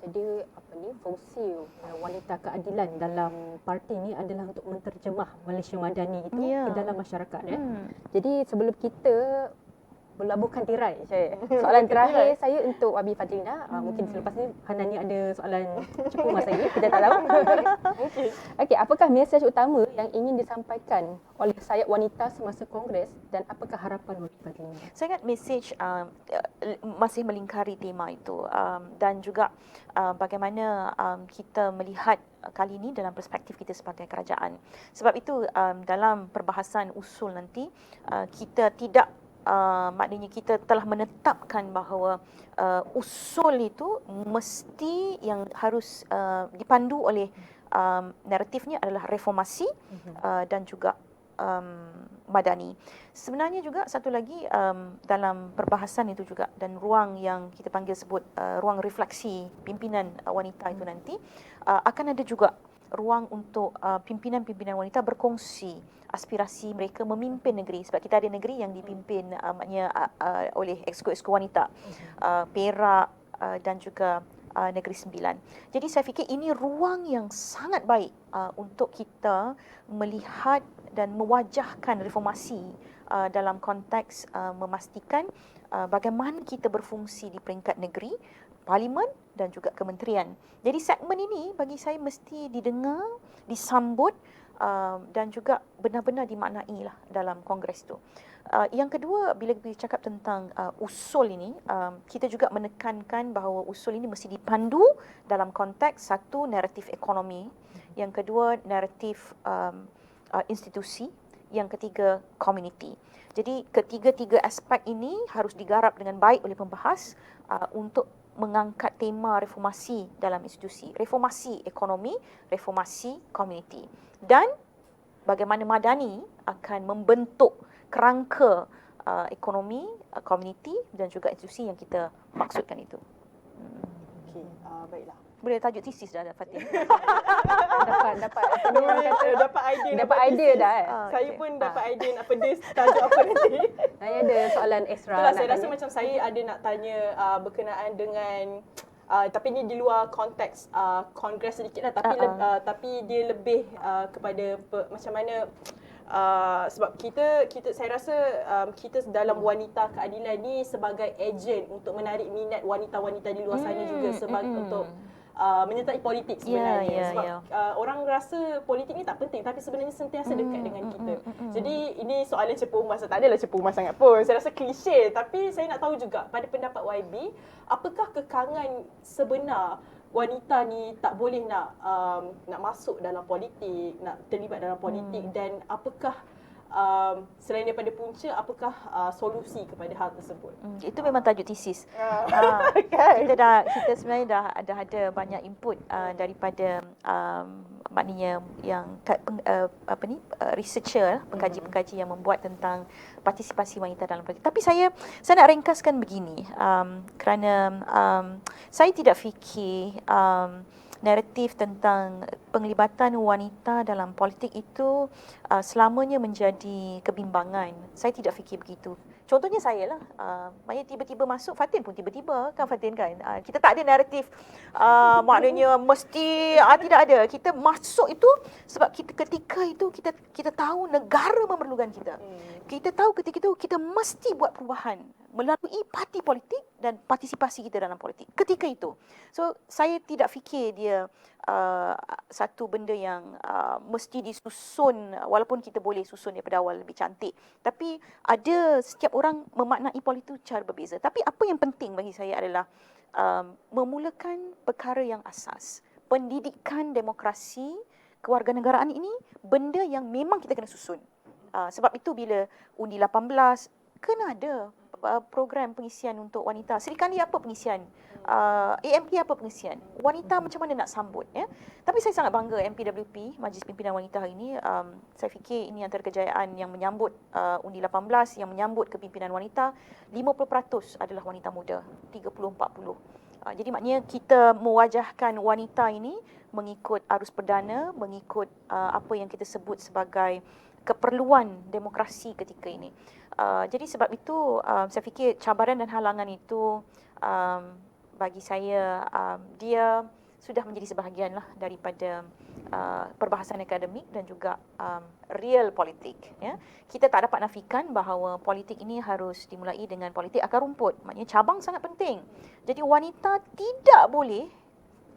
Jadi fungsi wanita keadilan dalam parti ini adalah untuk menterjemah Malaysia Madani itu ke dalam masyarakat. Jadi sebelum kita melabuhkan tirai saya. Soalan terakhir saya untuk Wabi Fadlina. Mungkin selepas ni Hanani ada soalan cepu mas lagi, kita tak tahu. Okey, apakah mesej utama yang ingin disampaikan oleh sayap wanita semasa kongres dan apakah harapan Wabi Fadlina? Saya ingat mesej masih melingkari tema itu dan juga bagaimana kita melihat kali ini dalam perspektif kita sebagai kerajaan. Sebab itu dalam perbahasan usul nanti kita tidak maknanya kita telah menetapkan bahawa usul itu mesti yang harus dipandu oleh naratifnya adalah reformasi dan juga madani. Sebenarnya juga satu lagi dalam perbahasan itu juga dan ruang yang kita panggil sebut ruang refleksi pimpinan wanita itu nanti akan ada juga ruang untuk pimpinan-pimpinan wanita berkongsi aspirasi mereka memimpin negeri, sebab kita ada negeri yang dipimpin maknanya oleh exco-exco wanita, Perak dan juga Negeri Sembilan. Jadi saya fikir ini ruang yang sangat baik untuk kita melihat dan mewajahkan reformasi dalam konteks memastikan bagaimana kita berfungsi di peringkat negeri, parlimen dan juga kementerian. Jadi segmen ini bagi saya mesti didengar, disambut dan juga benar-benar dimaknai lah dalam kongres itu. Yang kedua, bila kita cakap tentang usul ini, kita juga menekankan bahawa usul ini mesti dipandu dalam konteks satu, naratif ekonomi, yang kedua, naratif institusi, yang ketiga, community. Jadi ketiga-tiga aspek ini harus digarap dengan baik oleh pembahas untuk mengangkat tema reformasi dalam institusi, reformasi ekonomi, reformasi community, dan bagaimana madani akan membentuk kerangka ekonomi, community dan juga institusi yang kita maksudkan itu. Okey, baiklah. Boleh tajuk tesis dah Fatin. dapat Dapat idea. dapat idea dah. Saya okey. pun dapat idea nak pedes tajuk apa nanti. Saya ada soalan ekstra Itulah nak saya rasa tanya. macam saya ada nak tanya berkenaan dengan tapi ni di luar konteks kongres sedikit lah, tapi dia lebih kepada macam mana sebab kita saya rasa kita dalam wanita keadilan ni sebagai ejen untuk menarik minat wanita-wanita di luar sana juga sebagai untuk menyertai politik sebenarnya. Sebab orang rasa politik ni tak penting tapi sebenarnya sentiasa dekat dengan kita. Jadi ini soalan cepu emas, tak adalah cepu emas sangat pun. Saya rasa klise tapi saya nak tahu juga pada pendapat YB, apakah kekangan sebenar wanita ni tak boleh nak masuk dalam politik, nak terlibat dalam politik dan apakah selain daripada punca, apakah solusi kepada hal tersebut? Itu memang tajuk tesis. Okay. Kita sebenarnya dah ada banyak input daripada maknanya yang researcher, pengkaji-pengkaji yang membuat tentang partisipasi wanita dalam politik. Tapi saya nak ringkaskan begini, kerana saya tidak fikir naratif tentang penglibatan wanita dalam politik itu selamanya menjadi kebimbangan. Saya tidak fikir begitu. Contohnya saya lah, maknanya tiba-tiba masuk, Fatin pun tiba-tiba kan Fatin kan. Kita tak ada naratif maknanya mesti tidak ada. Kita masuk itu sebab ketika itu kita tahu negara memerlukan kita. Kita tahu ketika itu kita mesti buat perubahan melalui parti politik dan partisipasi kita dalam politik ketika itu. So saya tidak fikir dia satu benda yang mesti disusun, walaupun kita boleh susun daripada awal lebih cantik. Tapi ada setiap orang memaknai politik cara berbeza. Tapi apa yang penting bagi saya adalah memulakan perkara yang asas. Pendidikan demokrasi kewarganegaraan ini benda yang memang kita kena susun. Sebab itu bila undi 18 kena ada program pengisian untuk wanita. Serikali apa pengisian? AMP apa pengisian? Wanita macam mana nak sambut ya? Tapi saya sangat bangga MPWP, Majlis Pimpinan Wanita hari ini. Saya fikir ini antara kejayaan yang menyambut undi 18 yang menyambut kepimpinan wanita. 50% adalah wanita muda, 30-40. Jadi maknanya kita mewajahkan wanita ini mengikut arus perdana, mengikut apa yang kita sebut sebagai keperluan demokrasi ketika ini. Jadi sebab itu saya fikir cabaran dan halangan itu bagi saya dia sudah menjadi sebahagian lah daripada perbahasan akademik dan juga real politik. Ya. Kita tak dapat nafikan bahawa politik ini harus dimulai dengan politik akar rumput. Maknanya cabang sangat penting. Jadi wanita tidak boleh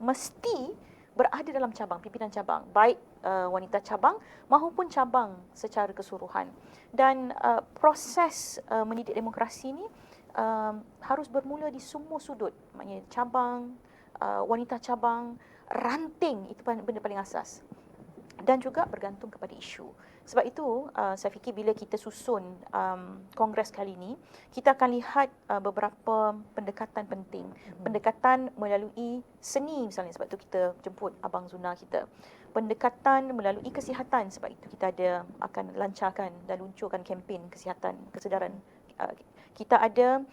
mesti berada dalam cabang, pimpinan cabang, baik wanita cabang maupun cabang secara keseluruhan. Dan proses mendidik demokrasi ini harus bermula di semua sudut. Maknanya cabang, wanita cabang, ranting, itu benda paling asas. Dan juga bergantung kepada isu. Sebab itu, saya fikir bila kita susun kongres kali ini, kita akan lihat beberapa pendekatan penting. Pendekatan melalui seni misalnya, sebab itu kita jemput Abang Zuna kita. Pendekatan melalui kesihatan, sebab itu kita akan lancarkan dan luncurkan kempen kesihatan, kesedaran. Kita ada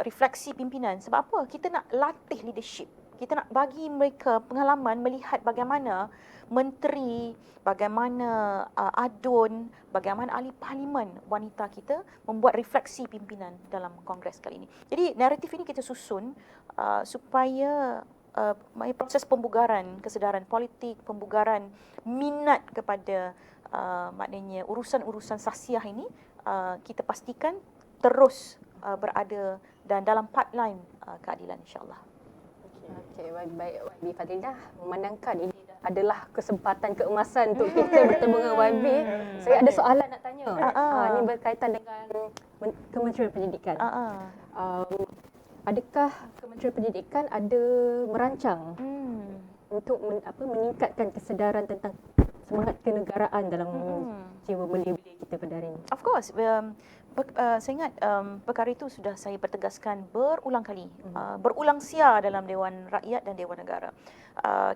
refleksi pimpinan. Sebab apa? Kita nak latih leadership. Kita nak bagi mereka pengalaman melihat bagaimana menteri, bagaimana adun, bagaimana ahli parlimen wanita kita membuat refleksi pimpinan dalam kongres kali ini. Jadi naratif ini kita susun supaya proses pembugaran kesedaran politik, pembugaran minat kepada maknanya urusan-urusan sasiah ini kita pastikan terus berada dan dalam pipeline keadilan, insya-Allah. Okey, baik YB Fadlilah, memandangkan ini adalah kesempatan keemasan untuk kita bertemu dengan YB. Saya ada soalan nak tanya. Ini berkaitan dengan Kementerian Pendidikan. Adakah Kementerian Pendidikan ada merancang untuk meningkatkan kesedaran tentang semangat kenegaraan dalam jiwa belia-belia kita pada hari ini? Of course. Saya ingat perkara itu sudah saya pertegaskan berulang kali, berulang sia dalam Dewan Rakyat dan Dewan Negara.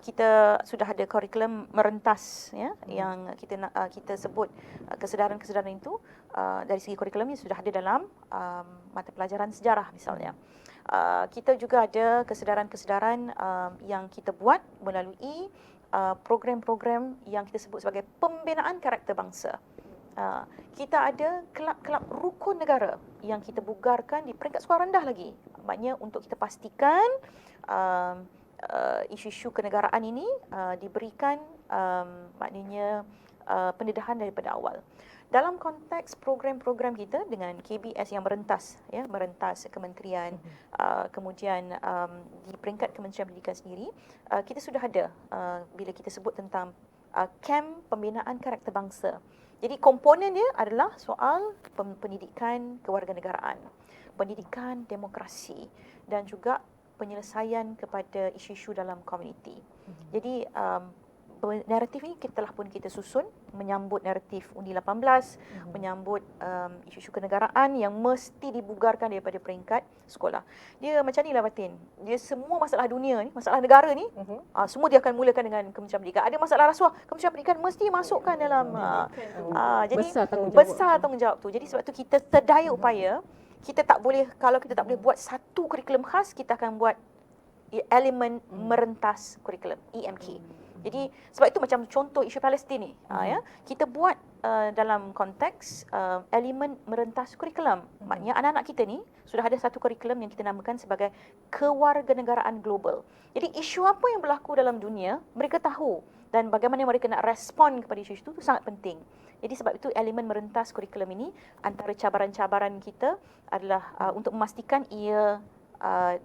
Kita sudah ada kurikulum merentas, ya, yang kita sebut kesedaran-kesedaran itu dari segi kurikulumnya sudah ada dalam mata pelajaran sejarah misalnya. Kita juga ada kesedaran-kesedaran yang kita buat melalui program-program yang kita sebut sebagai pembinaan karakter bangsa. Kita ada kelab-kelab rukun negara yang kita bugarkan di peringkat skor rendah lagi. Maknanya untuk kita pastikan isu-isu kenegaraan ini diberikan maknanya pendedahan daripada awal. Dalam konteks program-program kita dengan KBS yang merentas, ya, merentas kementerian, kemudian di peringkat Kementerian Pendidikan sendiri, kita sudah ada bila kita sebut tentang kem pembinaan karakter bangsa. Jadi komponen dia adalah soal pendidikan kewarganegaraan, pendidikan demokrasi dan juga penyelesaian kepada isu-isu dalam komuniti. Jadi naratif ini telah pun kita susun menyambut naratif Undi 18, menyambut isu-isu kenegaraan yang mesti dibugarkan daripada peringkat sekolah. Dia macam ni lah Batin. Dia semua masalah dunia ni, masalah negara ni, semua dia akan mulakan dengan Kementerian Pendidikan. Ada masalah rasuah, Kementerian Pendidikan mesti masukkan dalam jadi besar tanggungjawab tu. Jadi sebab tu kita sedaya upaya, kita tak boleh, kalau kita tak boleh buat satu kurikulum khas, kita akan buat elemen merentas kurikulum, EMK. Jadi sebab itu macam contoh isu Palestin ni, ya, kita buat dalam konteks elemen merentas kurikulum. Maknanya anak-anak kita ni sudah ada satu kurikulum yang kita namakan sebagai kewarganegaraan global. Jadi isu apa yang berlaku dalam dunia, mereka tahu, dan bagaimana mereka nak respon kepada isu itu sangat penting. Jadi sebab itu elemen merentas kurikulum ini antara cabaran-cabaran kita adalah untuk memastikan ia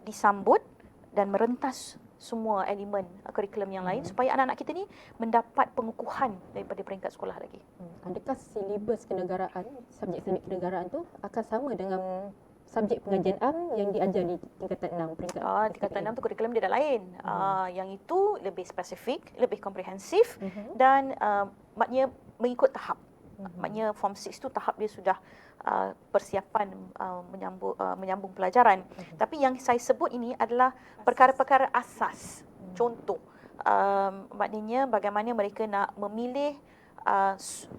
disambut dan merentas semua elemen kurikulum yang lain supaya anak-anak kita ni mendapat pengukuhan daripada peringkat sekolah lagi. Adakah silibus kenegaraan, subjek-subjek kenegaraan tu akan sama dengan subjek pengajian am yang diajar di tingkatan 6 peringkat? Tingkatan 6 tu kurikulum dia dah lain. Yang itu lebih spesifik, lebih komprehensif dan maknanya mengikut tahap. Maknanya form 6 tu tahap dia sudah persiapan menyambung pelajaran. Tapi yang saya sebut ini adalah perkara-perkara asas. Contoh, maknanya bagaimana mereka nak memilih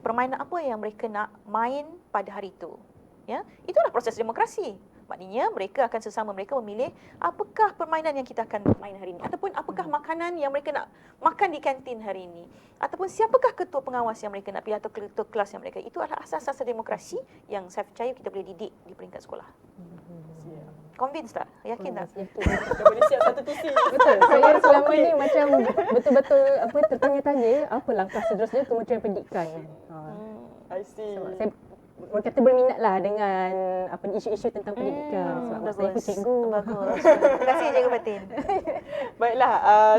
permainan apa yang mereka nak main pada hari itu. Ya, itulah proses demokrasi. Maknanya mereka akan sesama mereka memilih apakah permainan yang kita akan main hari ini, ataupun apakah makanan yang mereka nak makan di kantin hari ini, ataupun siapakah ketua pengawas yang mereka nak pilih atau ketua kelas yang mereka. Itu adalah asas-asas demokrasi yang saya percaya kita boleh didik di peringkat sekolah. Convince tak? Yakin tak? Kita boleh siap satu tusi. Betul. Saya selama ni ni macam betul-betul apa tertanya-tanya apa langkah seterusnya Kementerian Pendidikan. I see. Sebab saya orang kata berminat lah dengan apa isu-isu tentang pendidikan. Sebab masa saya pun cikgu. Bagus. Terima kasih Cikgu Fatin. Baiklah,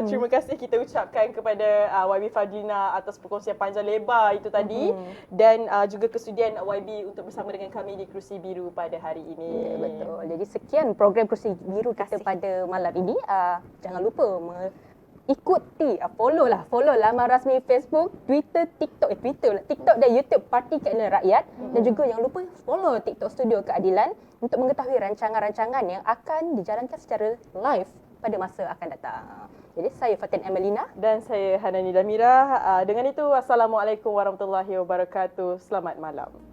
terima kasih kita ucapkan kepada YB Fadlina atas perkongsian panjang lebar itu tadi dan juga kesudian YB untuk bersama dengan kami di Kerusi Biru pada hari ini. Ya, betul. Jadi sekian program Kerusi Biru kita pada malam ini. Jangan lupa follow laman rasmi Facebook, Twitter, TikTok dan YouTube Parti Keadilan Rakyat dan juga jangan lupa follow TikTok Studio Keadilan untuk mengetahui rancangan-rancangan yang akan dijalankan secara live pada masa akan datang. Jadi saya Fatin Emelina Dan saya Hanani Damira. Dengan itu, Assalamualaikum warahmatullahi wabarakatuh. Selamat malam.